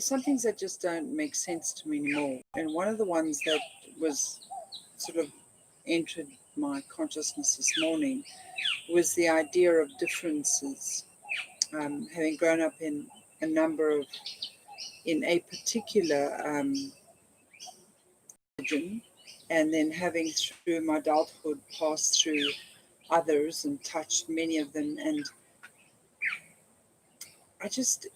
there's some things that just don't make sense to me anymore. And one of the ones that was sort of entered my consciousness this morning was the idea of differences. Having grown up in a number of, in a particular religion, and then having through my adulthood passed through others and touched many of them, and I just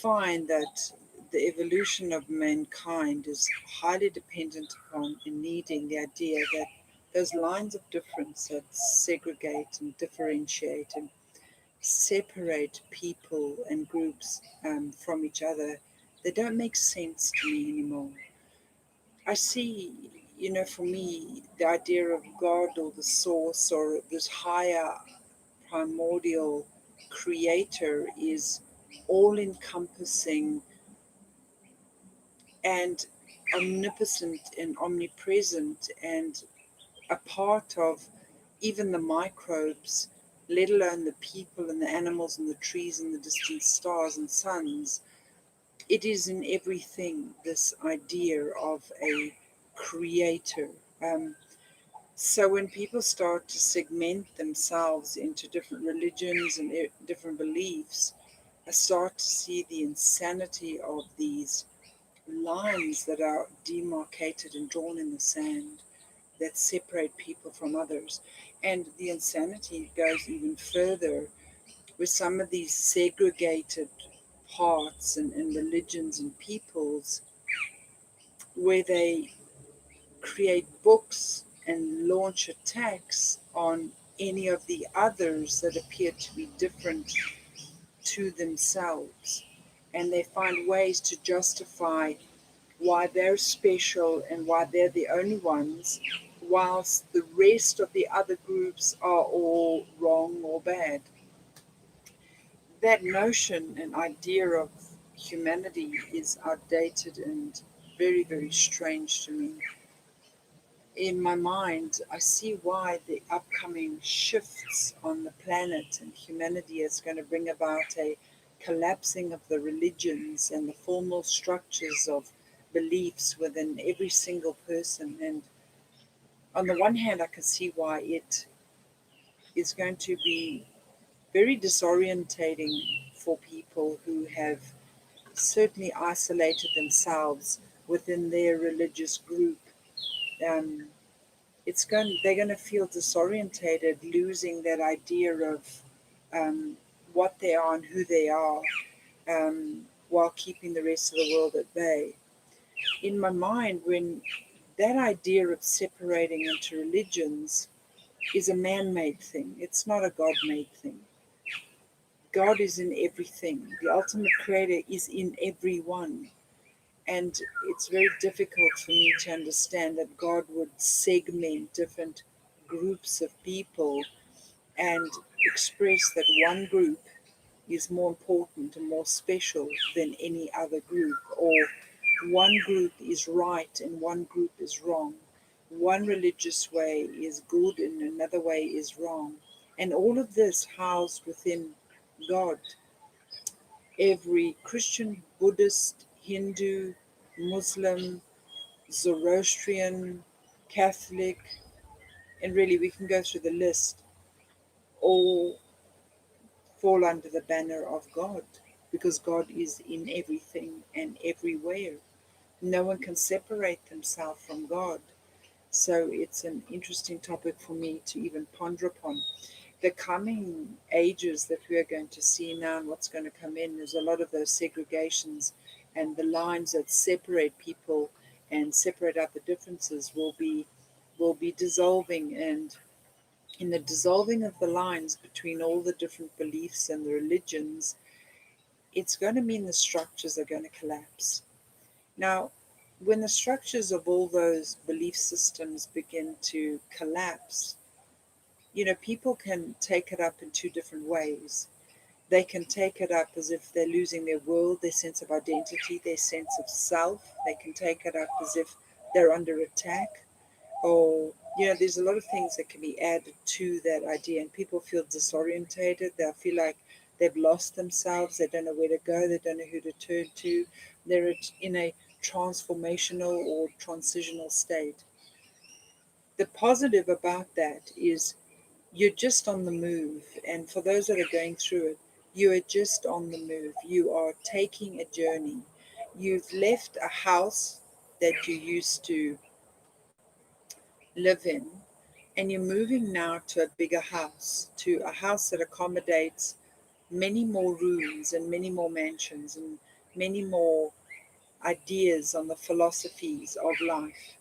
find that the evolution of mankind is highly dependent upon and needing the idea that those lines of difference that segregate and differentiate and separate people and groups from each other, they don't make sense to me anymore. I see, for me, the idea of God or the source or this higher primordial creator is all encompassing and omnipotent and omnipresent and a part of even the microbes, let alone the people and the animals and the trees and the distant stars and suns. It is in everything, this idea of a creator. Um, so when people start to segment themselves into different religions and different beliefs, I start to see the insanity of these lines that are demarcated and drawn in the sand that separate people from others. And the insanity goes even further with some of these segregated parts and religions and peoples where they create books and launch attacks on any of the others that appear to be different to themselves. And they find ways to justify why they're special and why they're the only ones, whilst the rest of the other groups are all wrong or bad. That notion and idea of humanity is outdated and very, very strange to me. In my mind, I see why the upcoming shifts on the planet and humanity is going to bring about a collapsing of the religions and the formal structures of beliefs within every single person. And on the one hand, I can see why it is going to be very disorientating for people who have certainly isolated themselves within their religious group. Um, they're going to feel disorientated, losing that idea of um, what they are and who they are, while keeping the rest of the world at bay. In my mind, when that idea of separating into religions is a man-made thing, it's not a God-made thing. God is in everything. The ultimate creator is in everyone. And it's very difficult for me to understand that God would segment different groups of people and express that one group is more important and more special than any other group, or one group is right and one group is wrong. One religious way is good and another way is wrong. And all of this housed within God. Every Christian, Buddhist, Hindu, Muslim, Zoroastrian, Catholic, and really we can go through the list, all fall under the banner of God because God is in everything and everywhere. No one can separate themselves from God. So it's an interesting topic for me to even ponder upon. The coming ages that we are going to see now and what's going to come in, there's a lot of those segregations and the lines that separate people and separate out the differences will be dissolving, and in the dissolving of the lines between all the different beliefs and the religions, it's going to mean the structures are going to collapse. Now, when the structures of all those belief systems begin to collapse, people can take it up in two different ways. They can take it up as if they're losing their world, their sense of identity, their sense of self. They can take it up as if they're under attack. Or, there's a lot of things that can be added to that idea, and people feel disorientated. They'll feel like they've lost themselves. They don't know where to go. They don't know who to turn to. They're in a transformational or transitional state. The positive about that is you're just on the move. And for those that are going through it, you are just on the move. You are taking a journey. You've left a house that you used to live in, and you're moving now to a bigger house, to a house that accommodates many more rooms and many more mansions and many more ideas on the philosophies of life.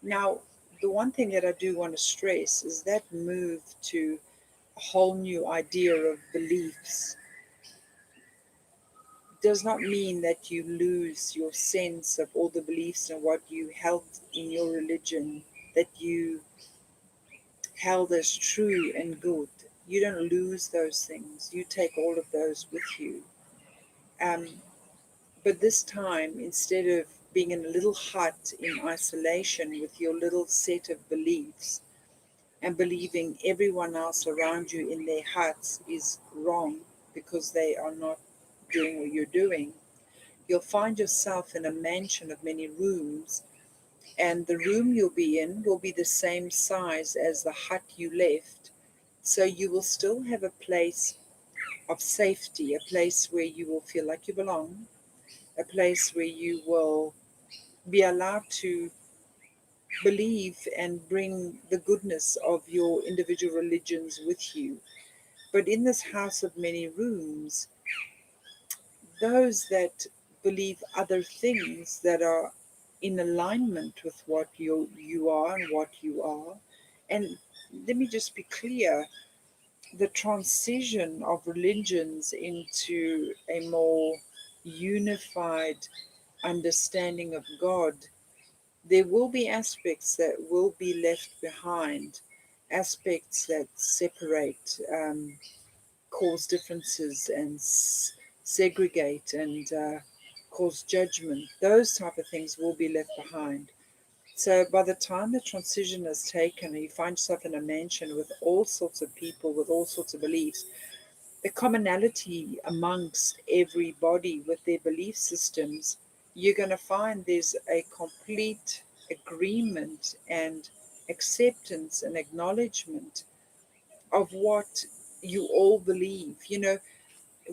Now, the one thing that I do want to stress is that move to a whole new idea of beliefs does not mean that you lose your sense of all the beliefs and what you held in your religion that you held as true and good. You don't lose those things. You take all of those with you. Um, but this time, instead of being in a little hut in isolation with your little set of beliefs and believing everyone else around you in their huts is wrong because they are not doing what you're doing, you'll find yourself in a mansion of many rooms, and the room you'll be in will be the same size as the hut you left. So you will still have a place of safety, a place where you will feel like you belong, a place where you will be allowed to believe and bring the goodness of your individual religions with you. But in this house of many rooms, those that believe other things that are in alignment with what you are and what you are. And let me just be clear, the transition of religions into a more unified understanding of God, there will be aspects that will be left behind, aspects that separate, cause differences and segregate and cause judgment. Those type of things will be left behind. So by the time the transition is taken and you find yourself in a mansion with all sorts of people with all sorts of beliefs, the commonality amongst everybody with their belief systems, you're going to find there's a complete agreement and acceptance and acknowledgement of what you all believe.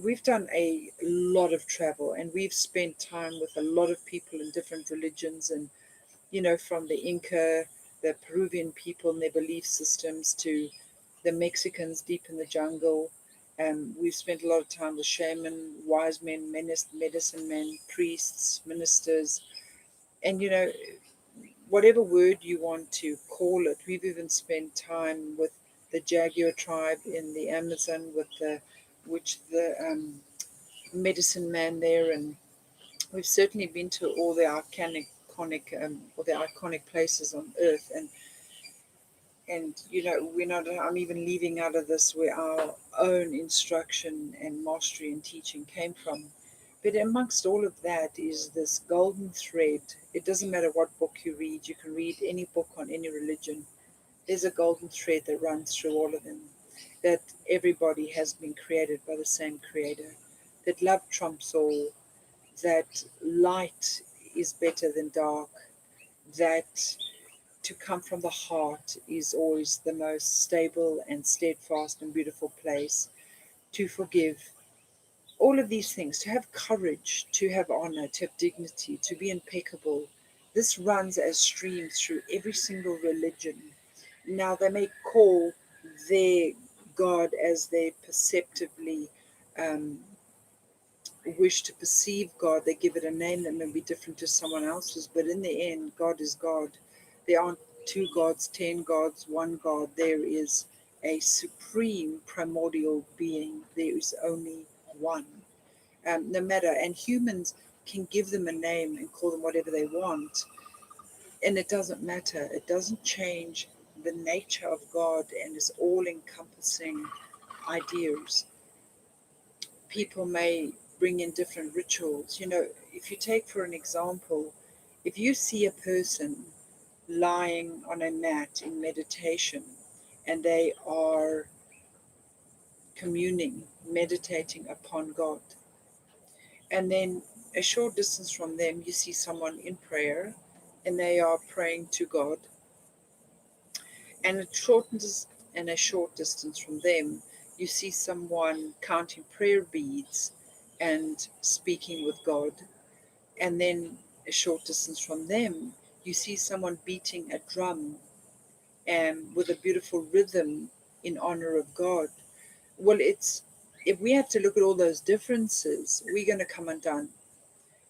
We've done a lot of travel and we've spent time with a lot of people in different religions, and from the Inca, the Peruvian people and their belief systems, to the Mexicans deep in the jungle. We've spent a lot of time with shaman, wise men, medicine men, priests, ministers, and whatever word you want to call it. We've even spent time with the Jaguar tribe in the Amazon, with the medicine man there, and we've certainly been to all the iconic places on earth, and we're not. I'm even leaving out of this where our own instruction and mastery and teaching came from. But amongst all of that is this golden thread. It doesn't matter what book you read. You can read any book on any religion. There's a golden thread that runs through all of them. That everybody has been created by the same creator. That love trumps all. That light is better than dark. That to come from the heart is always the most stable and steadfast and beautiful place. To forgive, all of these things, to have courage, to have honor, to have dignity, to be impeccable. This runs as streams through every single religion. Now, they may call their God as they perceptively um, wish to perceive God. They give it a name that may be different to someone else's, but in the end, God is God. There aren't two gods, 10 gods, one God. There is a supreme primordial being. There is only one. No matter, and humans can give them a name and call them whatever they want, and it doesn't matter. It doesn't change the nature of God and His all encompassing ideas. People may bring in different rituals. If you take, for an example, if you see a person lying on a mat in meditation and they are communing, meditating upon God, and then a short distance from them, you see someone in prayer and they are praying to God. And a short distance from them, you see someone counting prayer beads and speaking with God. And then a short distance from them, you see someone beating a drum and with a beautiful rhythm in honor of God. Well, it's if we have to look at all those differences, we're going to come undone,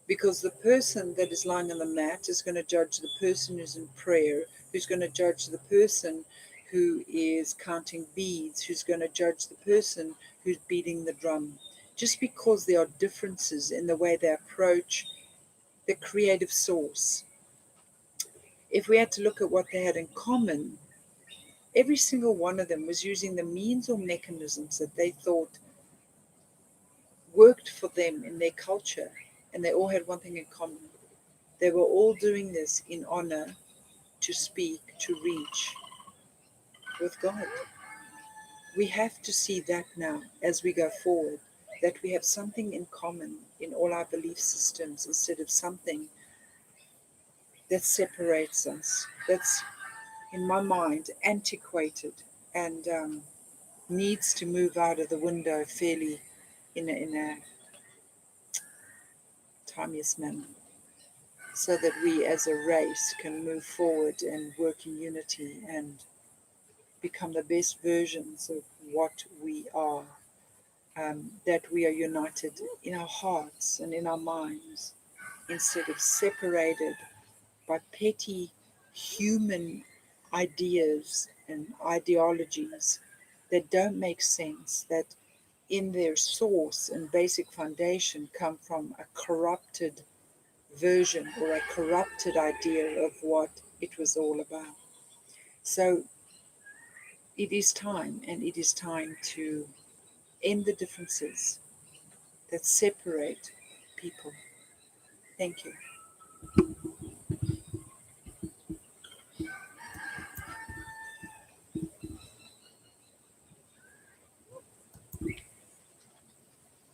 because the person that is lying on the mat is going to judge the person who's in prayer, who's going to judge the person who is counting beads, who's going to judge the person who's beating the drum, just because there are differences in the way they approach the creative source. If we had to look at what they had in common, every single one of them was using the means or mechanisms that they thought worked for them in their culture, and they all had one thing in common. They were all doing this in honor, to speak, to reach with God. We have to see that now as we go forward, that we have something in common in all our belief systems instead of something that separates us, that's, in my mind, antiquated and needs to move out of the window fairly in a timeous manner, so that we as a race can move forward and work in unity and become the best versions of what we are, that we are united in our hearts and in our minds instead of separated by petty human ideas and ideologies that don't make sense, that in their source and basic foundation come from a corrupted version or a corrupted idea of what it was all about. So it is time, and it is time to end the differences that separate people. Thank you.